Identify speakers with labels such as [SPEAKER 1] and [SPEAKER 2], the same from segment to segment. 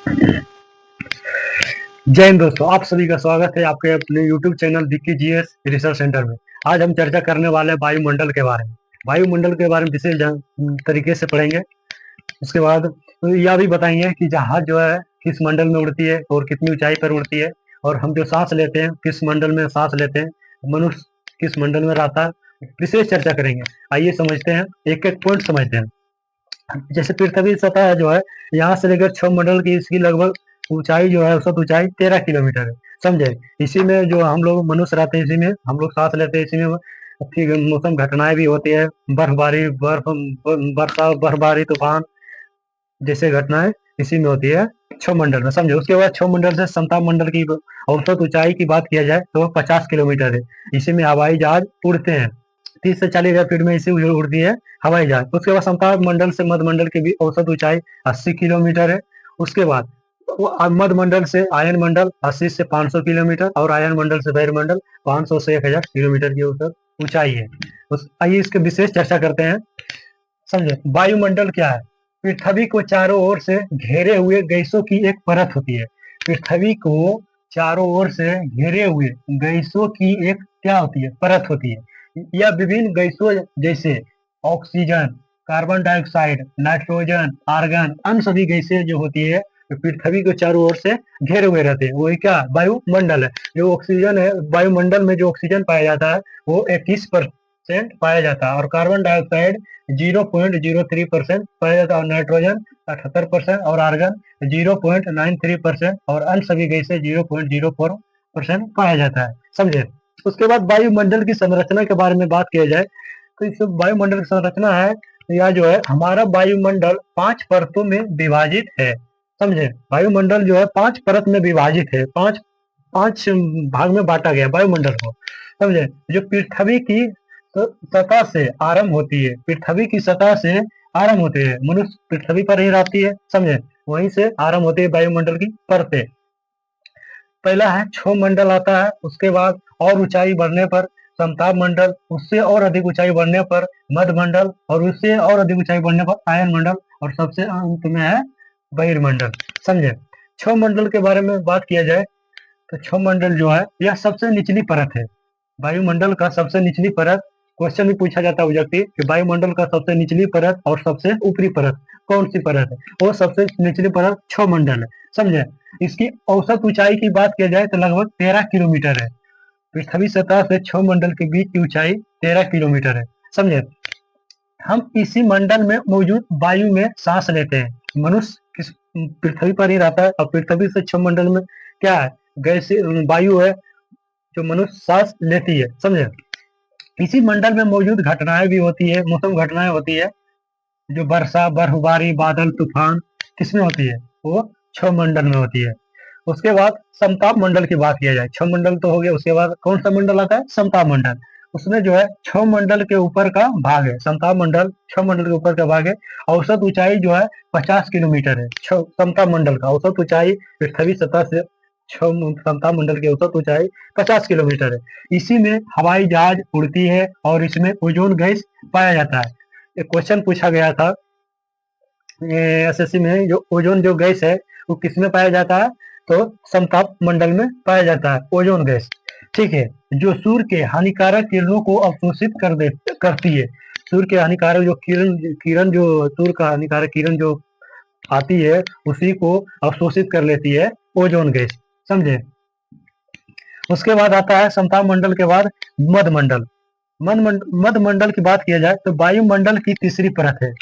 [SPEAKER 1] जय हिंद दोस्तों, आप सभी का स्वागत है आपके अपने YouTube channel Vicky GS research centre में। आज हम चर्चा करने वाले हैं वायुमंडल के बारे में। वायुमंडल के बारे में विशेष तरीके से पढ़ेंगे। उसके बाद यह भी बताएंगे कि जहाज जो है किस मंडल में उड़ती है और कितनी ऊंचाई पर उड़ती है, और हम जो सांस लेते हैं किस मंडल में सांस लेते हैं, मनुष्य किस मंडल में रहता है, विशेष चर्चा करेंगे। आइए समझते हैं, एक एक पॉइंट समझते हैं। जैसे पृथ्वी सतह जो है, यहाँ से लेकर 6 मंडल की इसकी लगभग ऊंचाई जो है, औसत ऊंचाई 13 किलोमीटर है। समझे? इसी में जो हम लोग मनुष्य रहते हैं, इसी में हम लोग सांस लेते हैं, इसी में फिर मौसम घटनाएं भी होती है, बर्फबारी, वर्षा, बर्फबारी, तूफान जैसे घटनाएं इसी में होती है 6 मंडल में। समझे? उसके बाद 6 मंडल से समताप मंडल की औसत ऊंचाई की बात किया जाए तो 50 किलोमीटर है। इसी में हवाई जहाज उड़ते हैं, 30 से 40 हजार फीट में इसी उड़ती है हवाई जहाज। उसके बाद समताप मंडल से मध्य मंडल की भी औसत ऊंचाई 80 किलोमीटर है। उसके बाद मध्य मंडल से आयन मंडल 80 से 500 किलोमीटर, और आयन मंडल से बहिर्मंडल 500 से 1000 किलोमीटर की औसत ऊंचाई है। आइए इसके विशेष चर्चा करते हैं। समझे? वायुमंडल क्या है? पृथ्वी को चारों ओर से घेरे हुए गैसों की एक परत होती है। पृथ्वी को चारों ओर से घेरे हुए गैसों की एक क्या होती है? परत होती है। यह विभिन्न गैसों जैसे oxygen, carbon dioxide, nitrogen, argon, अन्य सभी गैसें जो होती है पृथ्वी को चारों ओर से घेरे हुए रहते हैं, वही क्या? वायुमंडल है। जो ऑक्सीजन है, वायुमंडल में जो ऑक्सीजन पाया जाता है वो 21% पाया जाता है, और कार्बन डाइऑक्साइड 0.03% पाया जाता है, और नाइट्रोजन 78% और आर्गन 0.93% और अन्य सभी गैसें 0.04% पाया जाता है। समझे? उसके बाद वायुमंडल की संरचना के बारे में बात किया जाए तो इस वायुमंडल की संरचना है, या जो है हमारा वायुमंडल 5 परतों में विभाजित है। समझे? वायुमंडल जो है 5 परत में विभाजित है, पांच पांच भाग में बांटा गया वायुमंडल को। समझे? जो पृथ्वी की सतह से आरंभ होती है, पृथ्वी की सतह से आरंभ होती है, मनुष्य पृथ्वी पर ही रहती है। समझे? वहीं से आरंभ होती है वायुमंडल की परतें। पहला है क्षोभ मंडल आता है, उसके बाद और ऊंचाई बढ़ने पर समताप मंडल, उससे और अधिक ऊंचाई बढ़ने पर मध्य मंडल, और उससे और अधिक ऊंचाई बढ़ने पर आयन मंडल, और सबसे अंत में है बहिर्मंडल। समझे? क्षोभ मंडल के बारे में बात किया जाए तो क्षोभ मंडल जो है यह सबसे निचली परत है, वायुमंडल का सबसे निचली परत। क्वेश्चन भी पूछा जाता है ऑब्जेक्टिव कि वायुमंडल का सबसे निचली परत और सबसे ऊपरी परत कौन सी परत है? वो सबसे निचली परत क्षोभ मंडल है। समझे? इसकी औसत ऊंचाई की बात किया जाए तो लगभग 13 किलोमीटर है। पृथ्वी सतह से क्षोभ मंडल के बीच की ऊंचाई 13 किलोमीटर है। समझे? हम इसी मंडल में मौजूद वायु में सांस लेते हैं। मनुष्य किस पृथ्वी पर ही रहता है, और पृथ्वी से क्षोभ मंडल में क्या है? गैस वायु है जो मनुष्य सांस लेती है। समझे? इसी मंडल में मौजूद घटनाएं भी होती है, मौसम घटनाएं होती है, जो वर्षा, बर्फबारी, बादल, तूफान किसमें होती है? वो क्षोभ मंडल में होती है। उसके बाद समताप मंडल की बात किया जाए, क्षोभ मंडल तो हो गया, उसके बाद कौन सा मंडल आता है? समताप मंडल। उसमें जो है क्षोभ मंडल के ऊपर का भाग है, समताप मंडल क्षोभ मंडल के ऊपर का भाग है। औसत ऊंचाई जो है 50 किलोमीटर है। समताप मंडल का औसत ऊंचाई पृथ्वी सतह से समताप मंडल की औसत ऊंचाई 50 किलोमीटर है। इसी में हवाई जहाज उड़ती है, और इसमें ओजोन गैस पाया जाता है। एक क्वेश्चन पूछा गया था एसएससी में, जो ओजोन जो गैस है वो किस में पाया जाता है? तो समताप मंडल में पाया जाता है ओजोन गैस। ठीक है? जो सूर्य के हानिकारक किरणों को अवशोषित करती है। सूर्य के हानिकारक जो किरण जो सूर्य का हानिकारक किरण जो आती है उसी को अवशोषित कर लेती है ओजोन गैस। समझे? उसके बाद आता है समताप मंडल के बाद मध्य मंडल। मध्य मंडल की बात किया जाए तो वायुमंडल की तीसरी परत है।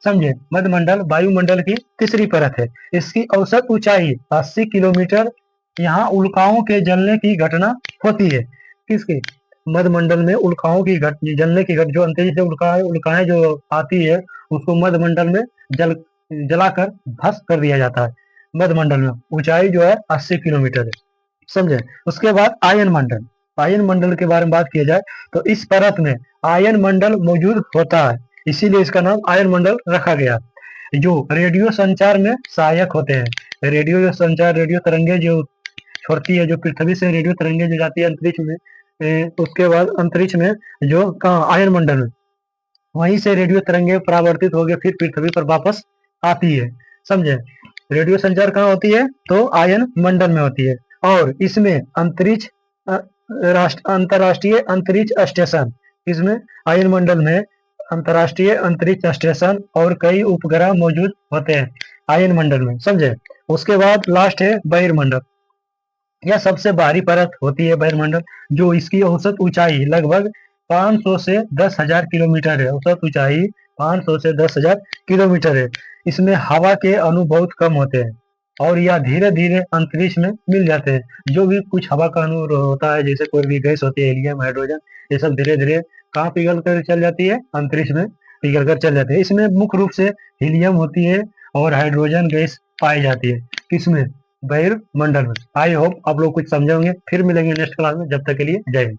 [SPEAKER 1] समझे? मध्य मंडल वायुमंडल की तीसरी परत है। इसकी औसत ऊंचाई 80 किलोमीटर। यहाँ उल्काओं के जलने की घटना होती है। किसकी? मध्य मंडल में उल्काओं की जलने की जो अंतरिक्ष से उल्काएं जो आती है उसको मध्य मंडल में जल जलाकर भस्म कर दिया जाता है। मध्य मंडल में ऊंचाई जो है 80 किलोमीटर है। समझे? उसके बाद आयन मंडल। आयन मंडल के बारे में बात किया जाए तो इस परत में आयन मंडल मौजूद होता है, इसीलिए इसका नाम आयन मंडल रखा गया, जो रेडियो संचार में सहायक होते हैं। रेडियो संचार, रेडियो तरंगे जो छोड़ती है, जो पृथ्वी से रेडियो तरंगे जो जाती है अंतरिक्ष में, उसके बाद अंतरिक्ष में जो कहाँ? आयन मंडल में, वहीं से रेडियो तरंगे परावर्तित होकर फिर पृथ्वी पर वापस आती है। समझे? रेडियो संचार कहाँ होती है? तो आयन मंडल में होती है। और इसमें अंतरिक्ष अंतरराष्ट्रीय अंतरिक्ष स्टेशन, इसमें आयन मंडल में अंतरराष्ट्रीय अंतरिक्ष स्टेशन और कई उपग्रह मौजूद होते हैं आयन मंडल में, समझे। उसके बाद लास्ट है बहिर्मंडल। यह सबसे बाहरी परत होती है बहिर्मंडल, जो इसकी औसत ऊंचाई लगभग 500 से 10,000 किलोमीटर है। औसत ऊंचाई 500 से 10,000 किलोमीटर है। इसमें हवा के अणु बहुत कम होते हैं और यह धीरे धीरे अंतरिक्ष में मिल जाते हैं। जो भी कुछ हवा का अणु होता है, जैसे कोई भी गैस होती है, हीलियम, हाइड्रोजन, ये सब धीरे धीरे कहाँ पिघल कर चल जाती है? अंतरिक्ष में पिघल कर चल जाती है। इसमें मुख्य रूप से हीलियम होती है और हाइड्रोजन गैस पाई जाती है। किसमें? बहिर्मंडल में। आई होप आप लोग कुछ समझे होंगे। फिर मिलेंगे नेक्स्ट क्लास में, जब तक के लिए जय हिंद।